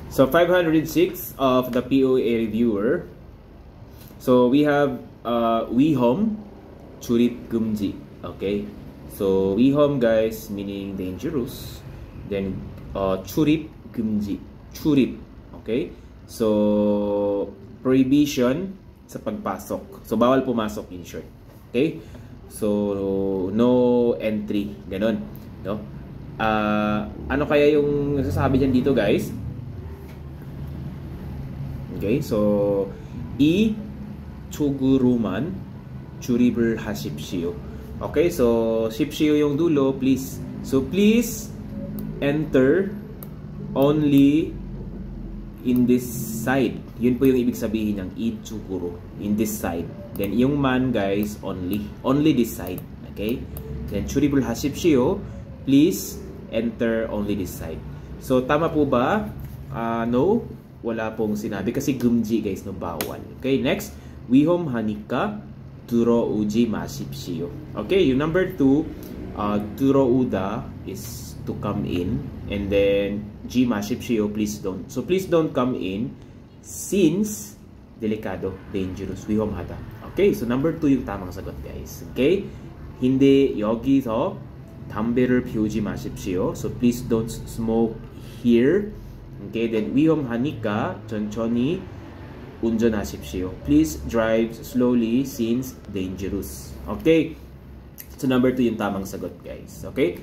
So 506 of the POA reviewer. So we have 위험 출입 금지. Okay. So 위험 guys meaning dangerous. Then 출입 금지. 출입. Okay. So prohibition sa pagpasok. So bawal pumasok in short. Okay. So no entry. Ganon. No? Ano kaya yung nasasabi dyan dito guys? Okay, so 이쪽으로만 출입을 하십시오. Okay, so 십시오 yung dulo, please. So please enter only in this side. Yun po yung ibig sabihin ng 이쪽으로, in this side. Then yung man guys, only this side. Okay? Then 출입을 하십시오. Please enter only this side. So tama po ba? No. Wala pong sinabi kasi 금지 guys, no, bawal. Okay, next, 위험하니까 들어오지 마십시오. Okay, yung number 2, 들어오다 is to come in, and then 지 마십시오, please don't. So please don't come in since delikado, dangerous, 위험하다. Okay, so number 2 yung tamang sagot guys. Okay, hindi 여기서 담배를 피우지 마십시오. So please don't smoke here. Okay, then 위험하니까 천천히 운전하십시오. Please drive slowly since dangerous. Okay, so number 2 yung tamang sagot guys. Okay,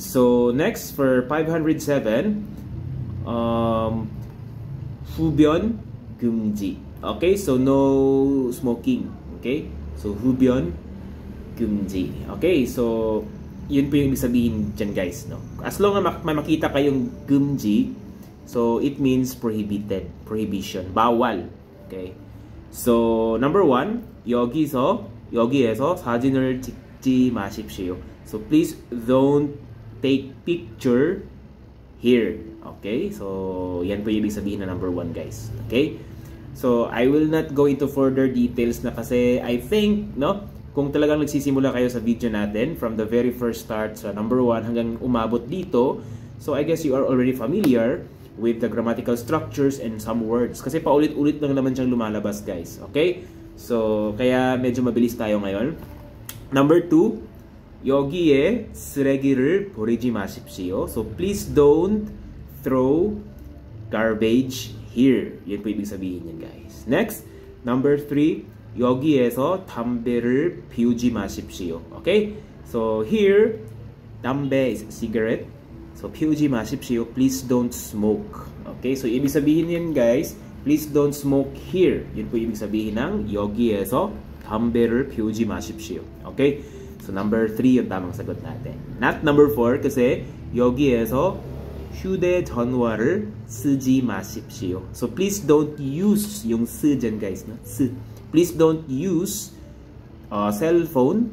so next for 507, 흡연 금지. Okay, so no smoking. Okay, so 흡연 금지. Okay, so yun po yung ibig sabihin dyan guys, no? As long as may makita kayong 금지, so it means prohibited, prohibition, bawal. Okay. So number 1, 여기에서 사진을 찍지 마십시오. So please don't take picture here. Okay? So yan po yung ibig sabihin na number 1 guys. Okay? So I will not go into further details na kasi I think, no, kung talagang nagsisimula kayo sa video natin from the very first start sa number 1 hanggang umabot dito, so I guess you are already familiar with the grammatical structures and some words. Kasi paulit-ulit lang naman siyang lumalabas guys. Okay? So, kaya medyo mabilis tayo ngayon. Number 2, 여기에 쓰레기를 버리지 마십시오. So, please don't throw garbage here. Yan po ibig sabihin yan guys. Next, number 3, 여기에서 담배를 피우지 마십시오. Okay? So, here, 담배 is cigarette. So, 피우지 마십시오. Please don't smoke. Okay? So, ibig sabihin yan guys, please don't smoke here. Yun po ibig sabihin ng 여기에서 담배를 피우지 마십시오. Okay? So, number 3 yung tamang sagot natin. Not number 4 kasi 여기에서 휴대전화를 쓰지 마십시오. So, please don't use yung 쓰 dyan guys. No? 쓰. Please don't use cell phone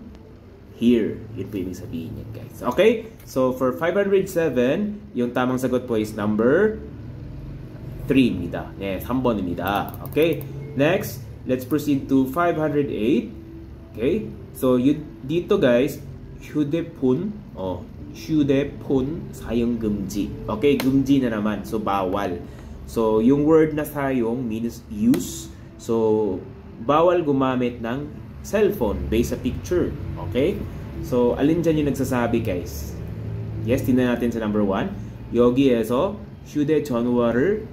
here. Yun po ibig sabihin yan guys. Okay? So for 507, yung tamang sagot po is number 3입니다. 네, 3번입니다. Okay? Next, let's proceed to 508. Okay? So dito guys, 휴대폰 사용 금지. Okay? 금지 na naman. So bawal. So yung word na sayong means use. So bawal gumamit ng cellphone based sa picture. Okay? So, alin dyan yung nagsasabi guys? Yes, tingnan natin sa number 1. 여기에서 휴대전화를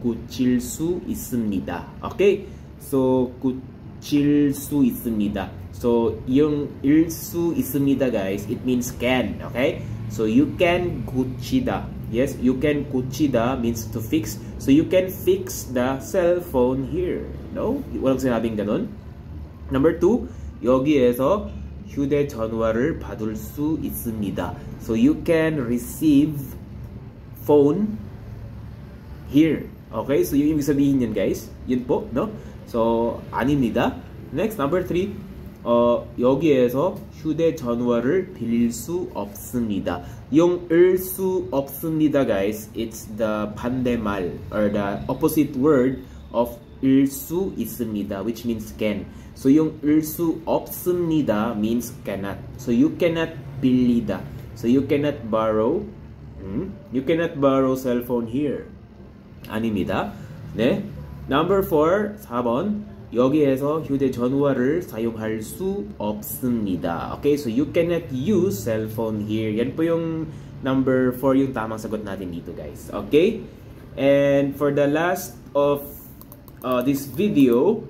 고칠 수 있습니다. Okay? So, 고칠 수 있습니다. So, yung 일 수 있습니다 guys, it means can. Okay? So, you can 고치다. Yes, you can 고치다 means to fix. So, you can fix the cell phone here. No? Walang sinabing ganun. Number 2, 여기에서 휴대전화를 받을 수 있습니다. So you can receive phone here. Okay? So yung ibig sabihin yan guys. Yun po, no? So 아닙니다. Next, number 3. 여기에서 휴대전화를 빌릴 수 없습니다. yung 을 수 없습니다 guys, it's the 반대말 or the opposite word of 을 수 있습니다, which means can. So yung 을 수 없습니다 means cannot. So you cannot 빌리다. So you cannot borrow. You cannot borrow cell phone here. 아닙니다. 네. Number 4, 4번. 여기에서 휴대전화를 사용할 수 없습니다. Okay, so you cannot use cell phone here. Yan po yung number 4, yung tamang sagot natin dito, guys. Okay? And for the last of this video,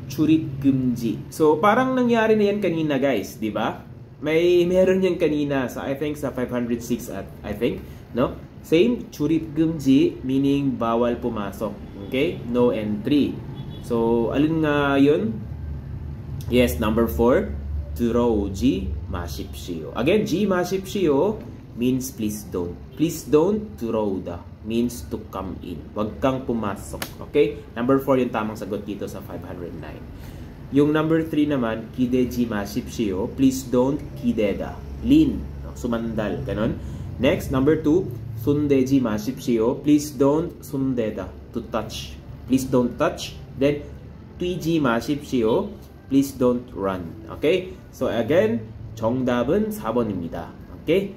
추릿 금지. So, parang nangyari na yan kanina, guys. Di ba? Meron yan kanina sa, I think, sa 506 at, I think, no? Same, 추릿 금지, meaning bawal pumasok. Okay? No entry. So, alin nga yun? Yes, number 4, 들어오지 마십시오. Again, 지 마십시오 means please don't. Please don't 들어오다 means to come in. Wag kang pumasok. Okay? Number 4 yung tamang sagot dito sa 509. Yung number 3 naman, 기대지 마십시오. Please don't 기대다. Lean. Sumandal. Ganon. Next, number 2, 손대지 마십시오. Please don't 손대다. To touch. Please don't touch. Then, 뛰지 마십시오. Please don't run. Okay? So again, 정답은 4번입니다. Okay?